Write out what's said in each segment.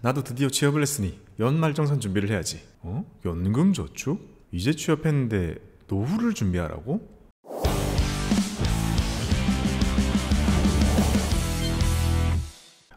나도 드디어 취업을 했으니 연말정산 준비를 해야지. 연금저축? 이제 취업했는데 노후를 준비하라고?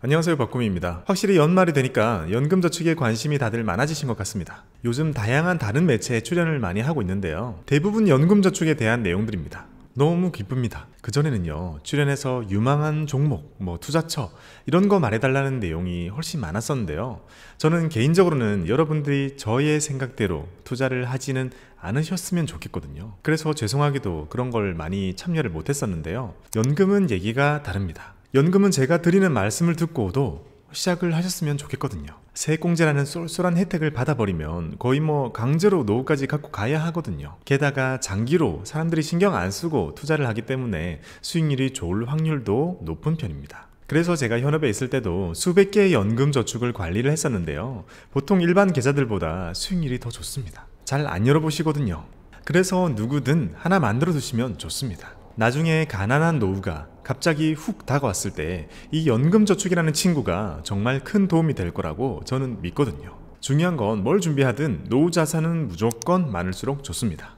안녕하세요, 박구미입니다. 확실히 연말이 되니까 연금저축에 관심이 다들 많아지신 것 같습니다. 요즘 다양한 다른 매체에 출연을 많이 하고 있는데요, 대부분 연금저축에 대한 내용들입니다. 너무 기쁩니다. 그전에는요, 출연해서 유망한 종목, 투자처 이런 거 말해달라는 내용이 훨씬 많았었는데요, 저는 개인적으로는 여러분들이 저의 생각대로 투자를 하지는 않으셨으면 좋겠거든요. 그래서 죄송하게도 그런 걸 많이 참여를 못했었는데요, 연금은 얘기가 다릅니다. 연금은 제가 드리는 말씀을 듣고도 시작을 하셨으면 좋겠거든요. 세액공제라는 쏠쏠한 혜택을 받아버리면 거의 강제로 노후까지 갖고 가야 하거든요. 게다가 장기로 사람들이 신경 안 쓰고 투자를 하기 때문에 수익률이 좋을 확률도 높은 편입니다. 그래서 제가 현업에 있을 때도 수백 개의 연금저축을 관리를 했었는데요, 보통 일반 계좌들보다 수익률이 더 좋습니다. 잘 안 열어보시거든요. 그래서 누구든 하나 만들어 두시면 좋습니다. 나중에 가난한 노후가 갑자기 훅 다가왔을 때 이 연금저축이라는 친구가 정말 큰 도움이 될 거라고 저는 믿거든요. 중요한 건 뭘 준비하든 노후 자산은 무조건 많을수록 좋습니다.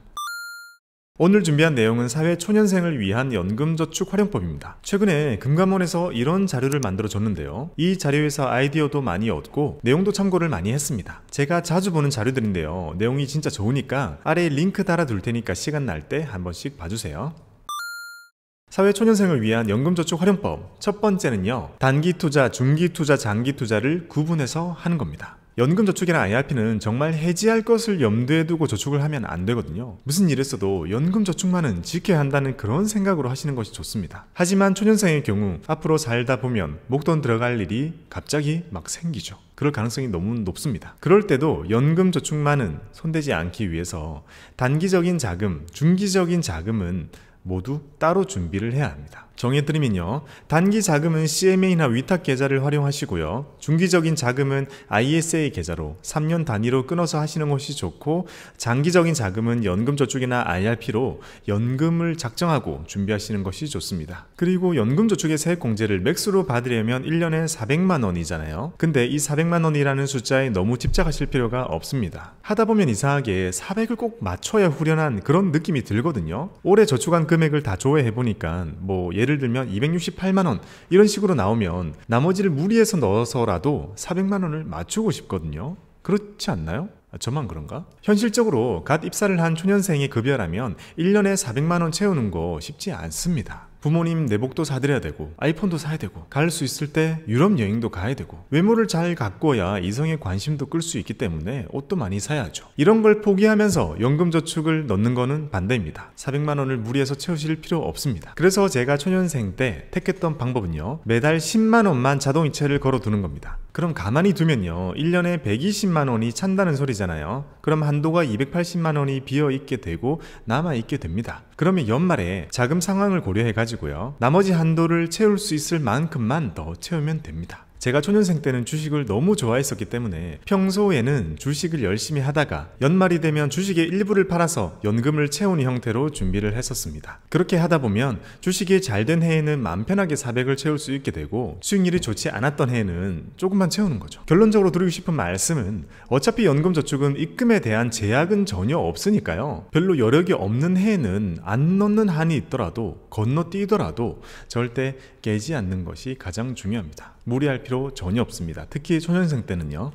오늘 준비한 내용은 사회초년생을 위한 연금저축 활용법입니다. 최근에 금감원에서 이런 자료를 만들어 줬는데요, 이 자료에서 아이디어도 많이 얻고 내용도 참고를 많이 했습니다. 제가 자주 보는 자료들인데요, 내용이 진짜 좋으니까 아래에 링크 달아둘 테니까 시간 날 때 한 번씩 봐주세요. 사회초년생을 위한 연금저축 활용법, 첫 번째는요, 단기투자, 중기투자, 장기투자를 구분해서 하는 겁니다. 연금저축이나 IRP는 정말 해지할 것을 염두에 두고 저축을 하면 안 되거든요. 무슨 일 했어도 연금저축만은 지켜야 한다는 그런 생각으로 하시는 것이 좋습니다. 하지만 초년생의 경우 앞으로 살다 보면 목돈 들어갈 일이 갑자기 막 생기죠. 그럴 가능성이 너무 높습니다. 그럴 때도 연금저축만은 손대지 않기 위해서 단기적인 자금, 중기적인 자금은 모두 따로 준비를 해야 합니다. 정해드리면요, 단기 자금은 CMA나 위탁 계좌를 활용하시고요, 중기적인 자금은 ISA 계좌로 3년 단위로 끊어서 하시는 것이 좋고, 장기적인 자금은 연금저축이나 IRP로 연금을 작정하고 준비하시는 것이 좋습니다. 그리고 연금저축의 세액공제를 맥스로 받으려면 1년에 400만 원이잖아요. 근데 이 400만 원이라는 숫자에 너무 집착하실 필요가 없습니다. 하다보면 이상하게 400을 꼭 맞춰야 후련한 그런 느낌이 들거든요. 올해 저축한 금액을 다 조회해보니까 예를 들면 268만원 이런 식으로 나오면 나머지를 무리해서 넣어서라도 400만원을 맞추고 싶거든요. 그렇지 않나요? 저만 그런가? 현실적으로 갓 입사를 한 초년생의 급여라면 1년에 400만원 채우는 거 쉽지 않습니다. 부모님 내복도 사드려야 되고, 아이폰도 사야 되고, 갈 수 있을 때 유럽 여행도 가야 되고, 외모를 잘 가꾸어야 이성의 관심도 끌 수 있기 때문에 옷도 많이 사야죠. 이런 걸 포기하면서 연금저축을 넣는 거는 반대입니다. 400만원을 무리해서 채우실 필요 없습니다. 그래서 제가 초년생 때 택했던 방법은요, 매달 10만원만 자동이체를 걸어두는 겁니다. 그럼 가만히 두면요, 1년에 120만원이 찬다는 소리잖아요. 그럼 한도가 280만원이 비어있게 되고 남아있게 됩니다. 그러면 연말에 자금 상황을 고려해가지고요, 나머지 한도를 채울 수 있을 만큼만 더 채우면 됩니다. 제가 초년생 때는 주식을 너무 좋아했었기 때문에 평소에는 주식을 열심히 하다가 연말이 되면 주식의 일부를 팔아서 연금을 채우는 형태로 준비를 했었습니다. 그렇게 하다 보면 주식이 잘 된 해에는 마음 편하게 400을 채울 수 있게 되고, 수익률이 좋지 않았던 해에는 조금만 채우는 거죠. 결론적으로 드리고 싶은 말씀은, 어차피 연금저축은 입금에 대한 제약은 전혀 없으니까요, 별로 여력이 없는 해에는 안 넣는 한이 있더라도 건너뛰더라도 절대 깨지 않는 것이 가장 중요합니다. 무리할 필요 전혀 없습니다. 특히 초년생 때는요.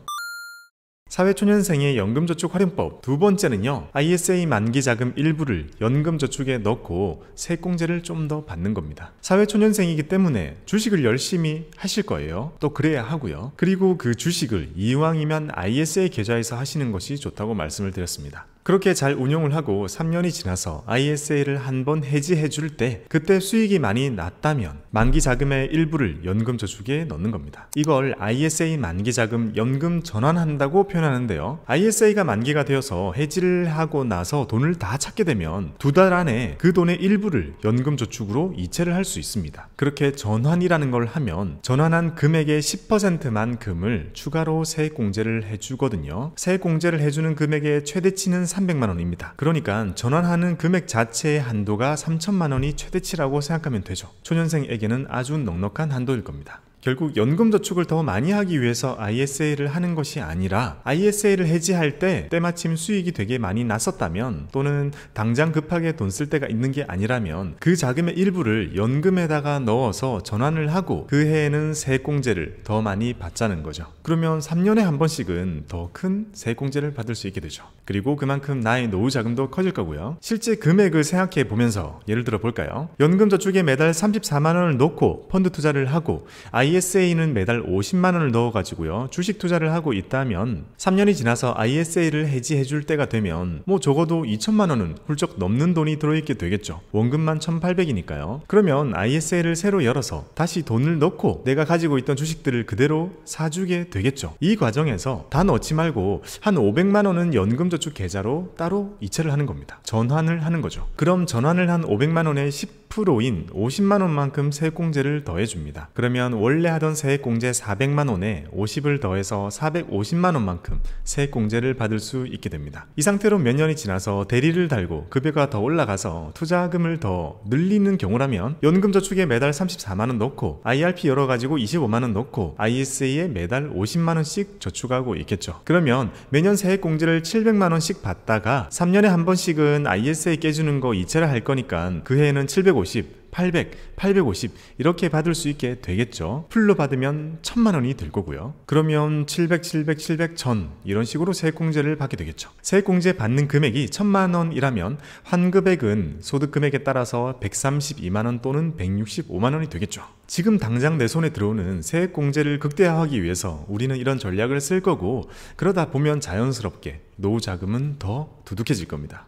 사회초년생의 연금저축 활용법, 두 번째는요, ISA 만기자금 일부를 연금저축에 넣고 세액공제를 좀 더 받는 겁니다. 사회초년생이기 때문에 주식을 열심히 하실 거예요. 또 그래야 하고요. 그리고 그 주식을 이왕이면 ISA 계좌에서 하시는 것이 좋다고 말씀을 드렸습니다. 그렇게 잘 운용을 하고 3년이 지나서 ISA를 한번 해지해 줄 때, 그때 수익이 많이 났다면 만기 자금의 일부를 연금저축에 넣는 겁니다. 이걸 ISA 만기자금 연금 전환한다고 표현하는데요, ISA가 만기가 되어서 해지를 하고 나서 돈을 다 찾게 되면 2달 안에 그 돈의 일부를 연금저축으로 이체를 할 수 있습니다. 그렇게 전환이라는 걸 하면 전환한 금액의 10%만큼을 추가로 세액공제를 해주거든요. 세액공제를 해주는 금액의 최대치는 300만원입니다. 그러니까 전환하는 금액 자체의 한도가 3천만원이 최대치라고 생각하면 되죠. 초년생에게는 아주 넉넉한 한도일 겁니다. 결국 연금저축을 더 많이 하기 위해서 ISA를 하는 것이 아니라 ISA를 해지할 때 때마침 수익이 되게 많이 났었다면, 또는 당장 급하게 돈 쓸 때가 있는 게 아니라면 그 자금의 일부를 연금에다가 넣어서 전환을 하고 그 해에는 세액공제를 더 많이 받자는 거죠. 그러면 3년에 한 번씩은 더 큰 세액공제를 받을 수 있게 되죠. 그리고 그만큼 나의 노후 자금도 커질 거고요. 실제 금액을 생각해 보면서 예를 들어 볼까요? 연금저축에 매달 34만 원을 넣고 펀드 투자를 하고 ISA는 매달 50만 원을 넣어가지고요, 주식 투자를 하고 있다면 3년이 지나서 ISA를 해지해 줄 때가 되면 뭐 적어도 2천만 원은 훌쩍 넘는 돈이 들어있게 되겠죠. 원금만 1,800이니까요. 그러면 ISA를 새로 열어서 다시 돈을 넣고 내가 가지고 있던 주식들을 그대로 사주게 되겠죠. 이 과정에서 다 넣지 말고 한 500만 원은 연금저축 계좌로 따로 이체를 하는 겁니다. 전환을 하는 거죠. 그럼 전환을 한 500만 원의 10%인 50만 원만큼 세액공제를 더해줍니다. 그러면 원래 하던 세액공제 400만 원에 50을 더해서 450만 원만큼 세액공제를 받을 수 있게 됩니다. 이 상태로 몇 년이 지나서 대리를 달고 급여가 더 올라가서 투자금을 더 늘리는 경우라면 연금저축에 매달 34만 원 넣고 IRP 열어가지고 25만 원 넣고 ISA에 매달 50만 원씩 저축하고 있겠죠. 그러면 매년 세액공제를 700만 원씩 받다가 3년에 한 번씩은 ISA 깨주는 거 이체를 할 거니까 그 해에는 750, 800, 850 이렇게 받을 수 있게 되겠죠. 풀로 받으면 1000만 원이 들 거고요. 그러면 700, 700, 700, 1000 이런 식으로 세액공제를 받게 되겠죠. 세액공제 받는 금액이 1000만 원이라면 환급액은 소득금액에 따라서 132만 원 또는 165만 원이 되겠죠. 지금 당장 내 손에 들어오는 세액공제를 극대화하기 위해서 우리는 이런 전략을 쓸 거고, 그러다 보면 자연스럽게 노후 자금은 더 두둑해질 겁니다.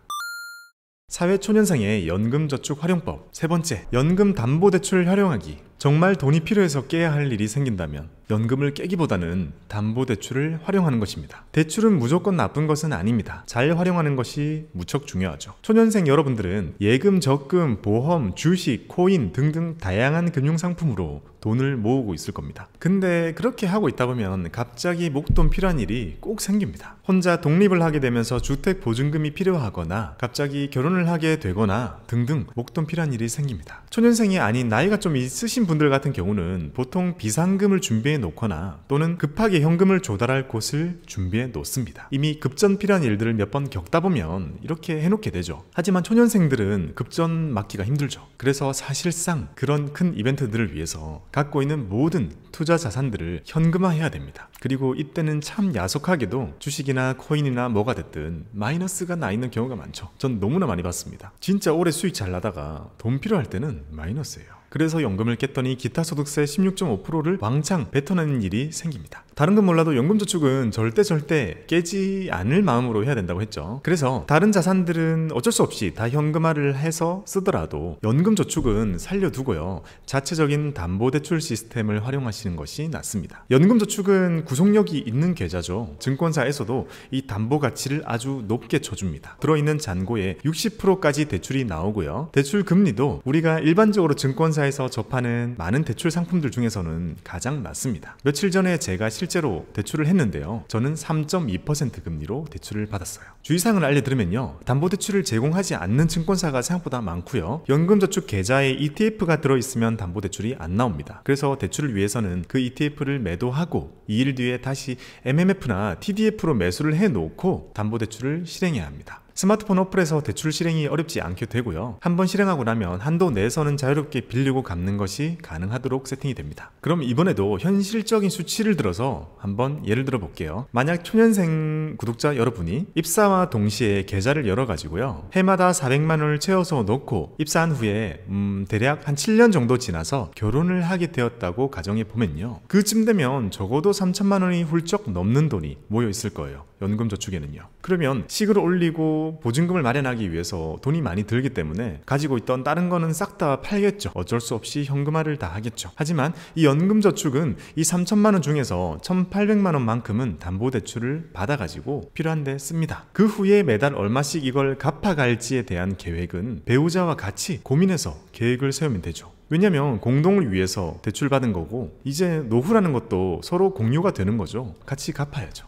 사회초년생의 연금저축 활용법. 세 번째, 연금담보대출 활용하기. 정말 돈이 필요해서 깨야 할 일이 생긴다면 연금을 깨기보다는 담보대출을 활용하는 것입니다. 대출은 무조건 나쁜 것은 아닙니다. 잘 활용하는 것이 무척 중요하죠. 초년생 여러분들은 예금, 적금, 보험, 주식, 코인 등등 다양한 금융상품으로 돈을 모으고 있을 겁니다. 근데 그렇게 하고 있다 보면 갑자기 목돈 필요한 일이 꼭 생깁니다. 혼자 독립을 하게 되면서 주택보증금이 필요하거나 갑자기 결혼을 하게 되거나 등등 목돈 필요한 일이 생깁니다. 초년생이 아닌 나이가 좀 있으신 분들 같은 경우는 보통 비상금을 준비해 놓거나 또는 급하게 현금을 조달할 곳을 준비해 놓습니다. 이미 급전 필요한 일들을 몇 번 겪다 보면 이렇게 해놓게 되죠. 하지만 초년생들은 급전 맞기가 힘들죠. 그래서 사실상 그런 큰 이벤트들을 위해서 갖고 있는 모든 투자 자산들을 현금화해야 됩니다. 그리고 이때는 참 야속하게도 주식이나 코인이나 뭐가 됐든 마이너스가 나 있는 경우가 많죠. 전 너무나 많이 봤습니다. 진짜 오래 수익 잘 나다가 돈 필요할 때는 마이너스예요. 그래서 연금을 깼더니 기타 소득세 16.5%를 왕창 뱉어내는 일이 생깁니다. 다른 건 몰라도 연금저축은 절대 깨지 않을 마음으로 해야 된다고 했죠. 그래서 다른 자산들은 어쩔 수 없이 다 현금화를 해서 쓰더라도 연금저축은 살려두고요, 자체적인 담보대출 시스템을 활용하시는 것이 낫습니다. 연금저축은 구속력이 있는 계좌죠. 증권사에서도 이 담보 가치를 아주 높게 쳐줍니다. 들어있는 잔고에 60%까지 대출이 나오고요. 대출 금리도 우리가 일반적으로 증권사에서 접하는 많은 대출 상품들 중에서는 가장 낮습니다. 며칠 전에 제가 실제로 대출을 했는데요, 저는 3.2% 금리로 대출을 받았어요. 주의사항을 알려드리면요, 담보대출을 제공하지 않는 증권사가 생각보다 많고요, 연금저축 계좌에 ETF가 들어있으면 담보대출이 안 나옵니다. 그래서 대출을 위해서는 그 ETF를 매도하고 2일 뒤에 다시 MMF나 TDF로 매수를 해놓고 담보대출을 실행해야 합니다. 스마트폰 어플에서 대출 실행이 어렵지 않게 되고요, 한번 실행하고 나면 한도 내에서는 자유롭게 빌리고 갚는 것이 가능하도록 세팅이 됩니다. 그럼 이번에도 현실적인 수치를 들어서 한번 예를 들어 볼게요. 만약 초년생 구독자 여러분이 입사와 동시에 계좌를 열어가지고요, 해마다 400만 원을 채워서 넣고 입사한 후에 대략 한 7년 정도 지나서 결혼을 하게 되었다고 가정해 보면요, 그쯤 되면 적어도 3천만 원이 훌쩍 넘는 돈이 모여 있을 거예요. 연금저축에는요. 그러면 식을 올리고 보증금을 마련하기 위해서 돈이 많이 들기 때문에 가지고 있던 다른 거는 싹 다 팔겠죠. 어쩔 수 없이 현금화를 다 하겠죠. 하지만 이 연금저축은 이 3천만 원 중에서 1,800만 원만큼은 담보대출을 받아가지고 필요한 데 씁니다. 그 후에 매달 얼마씩 이걸 갚아갈지에 대한 계획은 배우자와 같이 고민해서 계획을 세우면 되죠. 왜냐면 공동을 위해서 대출받은 거고 이제 노후라는 것도 서로 공유가 되는 거죠. 같이 갚아야죠.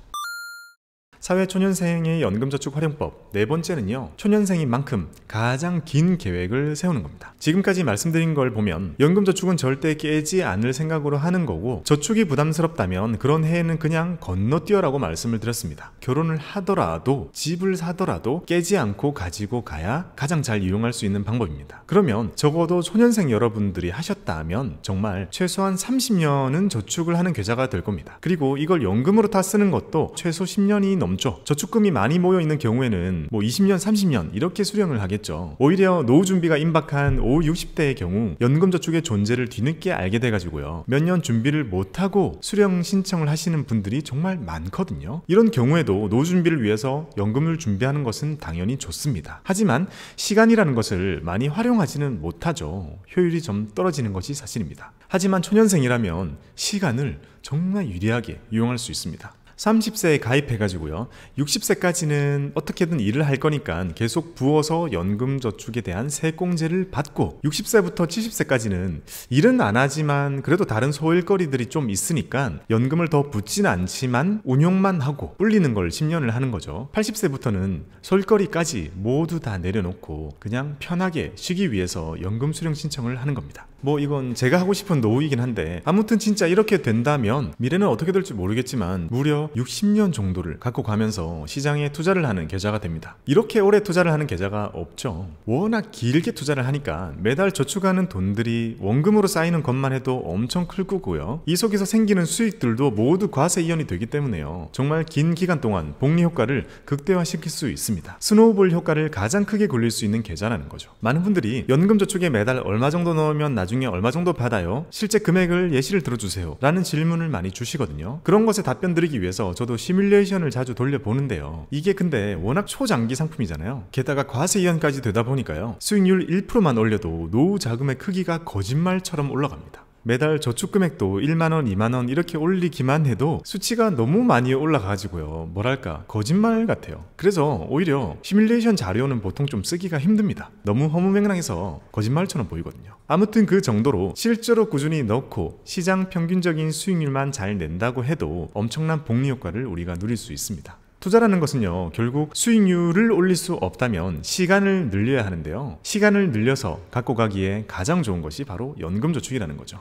사회초년생의 연금저축 활용법 네 번째는요, 초년생인 만큼 가장 긴 계획을 세우는 겁니다. 지금까지 말씀드린 걸 보면 연금저축은 절대 깨지 않을 생각으로 하는 거고, 저축이 부담스럽다면 그런 해에는 그냥 건너뛰어라고 말씀을 드렸습니다. 결혼을 하더라도 집을 사더라도 깨지 않고 가지고 가야 가장 잘 이용할 수 있는 방법입니다. 그러면 적어도 초년생 여러분들이 하셨다면 정말 최소한 30년은 저축을 하는 계좌가 될 겁니다. 그리고 이걸 연금으로 다 쓰는 것도 최소 10년이 넘죠. 저축금이 많이 모여있는 경우에는 뭐 20년, 30년 이렇게 수령을 하겠죠. 오히려 노후 준비가 임박한 50, 60대의 경우 연금저축의 존재를 뒤늦게 알게 돼가지고요, 몇 년 준비를 못하고 수령 신청을 하시는 분들이 정말 많거든요. 이런 경우에도 노후 준비를 위해서 연금을 준비하는 것은 당연히 좋습니다. 하지만 시간이라는 것을 많이 활용하지는 못하죠. 효율이 좀 떨어지는 것이 사실입니다. 하지만 초년생이라면 시간을 정말 유리하게 이용할 수 있습니다. 30세에 가입해가지고요, 60세까지는 어떻게든 일을 할 거니까 계속 부어서 연금저축에 대한 세공제를 받고, 60세부터 70세까지는 일은 안 하지만 그래도 다른 소일거리들이 좀 있으니까 연금을 더 붓진 않지만 운용만 하고 불리는 걸 10년을 하는 거죠. 80세부터는 소일거리까지 모두 다 내려놓고 그냥 편하게 쉬기 위해서 연금 수령 신청을 하는 겁니다. 뭐 이건 제가 하고 싶은 노후이긴 한데, 아무튼 진짜 이렇게 된다면 미래는 어떻게 될지 모르겠지만 무려 60년 정도를 갖고 가면서 시장에 투자를 하는 계좌가 됩니다. 이렇게 오래 투자를 하는 계좌가 없죠. 워낙 길게 투자를 하니까 매달 저축하는 돈들이 원금으로 쌓이는 것만 해도 엄청 클 거고요, 이 속에서 생기는 수익들도 모두 과세 이연이 되기 때문에요, 정말 긴 기간 동안 복리 효과를 극대화시킬 수 있습니다. 스노우볼 효과를 가장 크게 굴릴 수 있는 계좌라는 거죠. 많은 분들이 연금저축에 매달 얼마 정도 넣으면 나중에 얼마 정도 받아요? 실제 금액을 예시를 들어주세요 라는 질문을 많이 주시거든요. 그런 것에 답변 드리기 위해서 저도 시뮬레이션을 자주 돌려보는데요, 이게 근데 워낙 초장기 상품이잖아요. 게다가 과세 이연까지 되다 보니까요, 수익률 1%만 올려도 노후 자금의 크기가 거짓말처럼 올라갑니다. 매달 저축금액도 1만원, 2만원 이렇게 올리기만 해도 수치가 너무 많이 올라가지고요, 뭐랄까 거짓말 같아요. 그래서 오히려 시뮬레이션 자료는 보통 좀 쓰기가 힘듭니다. 너무 허무맹랑해서 거짓말처럼 보이거든요. 아무튼 그 정도로 실제로 꾸준히 넣고 시장 평균적인 수익률만 잘 낸다고 해도 엄청난 복리 효과를 우리가 누릴 수 있습니다. 투자라는 것은요, 결국 수익률을 올릴 수 없다면 시간을 늘려야 하는데요, 시간을 늘려서 갖고 가기에 가장 좋은 것이 바로 연금저축이라는 거죠.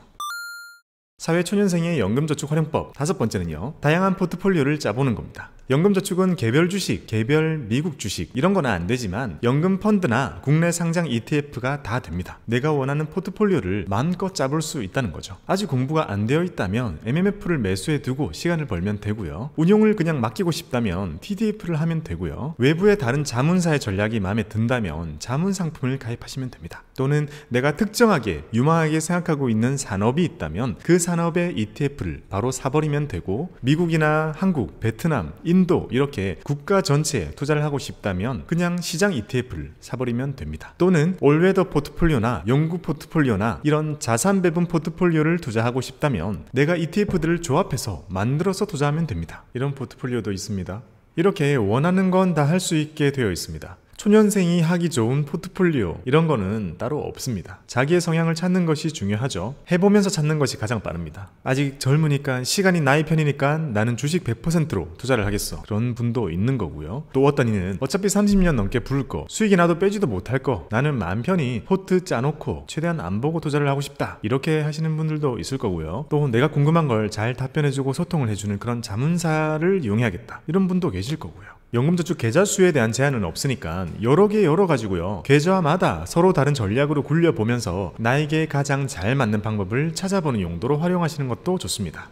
사회초년생의 연금저축 활용법 다섯 번째는요, 다양한 포트폴리오를 짜보는 겁니다. 연금저축은 개별 주식, 개별 미국 주식 이런 거는 안 되지만 연금 펀드나 국내 상장 ETF가 다 됩니다. 내가 원하는 포트폴리오를 마음껏 짜볼 수 있다는 거죠. 아직 공부가 안 되어 있다면 MMF를 매수해 두고 시간을 벌면 되고요, 운용을 그냥 맡기고 싶다면 TDF를 하면 되고요, 외부의 다른 자문사의 전략이 마음에 든다면 자문 상품을 가입하시면 됩니다. 또는 내가 특정하게 유망하게 생각하고 있는 산업이 있다면 그 산업의 ETF를 바로 사버리면 되고, 미국이나 한국, 베트남, 인도 이렇게 국가 전체에 투자를 하고 싶다면 그냥 시장 ETF를 사버리면 됩니다. 또는 올웨더 포트폴리오나 영구 포트폴리오나 이런 자산 배분 포트폴리오를 투자하고 싶다면 내가 ETF들을 조합해서 만들어서 투자하면 됩니다. 이런 포트폴리오도 있습니다. 이렇게 원하는 건 다 할 수 있게 되어 있습니다. 초년생이 하기 좋은 포트폴리오 이런 거는 따로 없습니다. 자기의 성향을 찾는 것이 중요하죠. 해보면서 찾는 것이 가장 빠릅니다. 아직 젊으니까, 시간이 나의 편이니까 나는 주식 100%로 투자를 하겠어, 그런 분도 있는 거고요. 또 어떤 이는 어차피 30년 넘게 부를 거, 수익이 나도 빼지도 못할 거, 나는 마음 편히 포트 짜놓고 최대한 안 보고 투자를 하고 싶다, 이렇게 하시는 분들도 있을 거고요. 또 내가 궁금한 걸 잘 답변해주고 소통을 해주는 그런 자문사를 이용해야겠다, 이런 분도 계실 거고요. 연금저축 계좌 수에 대한 제한은 없으니까 여러 개 열어가지고요, 계좌마다 서로 다른 전략으로 굴려보면서 나에게 가장 잘 맞는 방법을 찾아보는 용도로 활용하시는 것도 좋습니다.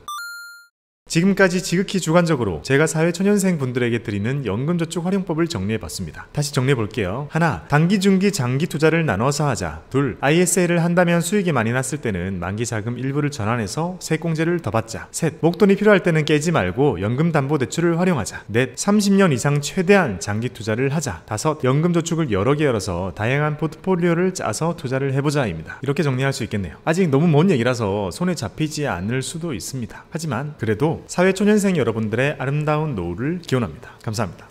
지금까지 지극히 주관적으로 제가 사회초년생 분들에게 드리는 연금저축 활용법을 정리해봤습니다. 다시 정리해볼게요. 하나, 단기, 중기, 장기 투자를 나눠서 하자. 둘, ISA를 한다면 수익이 많이 났을 때는 만기 자금 일부를 전환해서 세공제를 더 받자. 셋, 목돈이 필요할 때는 깨지 말고 연금담보대출을 활용하자. 넷, 30년 이상 최대한 장기 투자를 하자. 다섯, 연금저축을 여러 개 열어서 다양한 포트폴리오를 짜서 투자를 해보자입니다. 이렇게 정리할 수 있겠네요. 아직 너무 먼 얘기라서 손에 잡히지 않을 수도 있습니다. 하지만 그래도 사회초년생 여러분들의 아름다운 노후를 기원합니다. 감사합니다.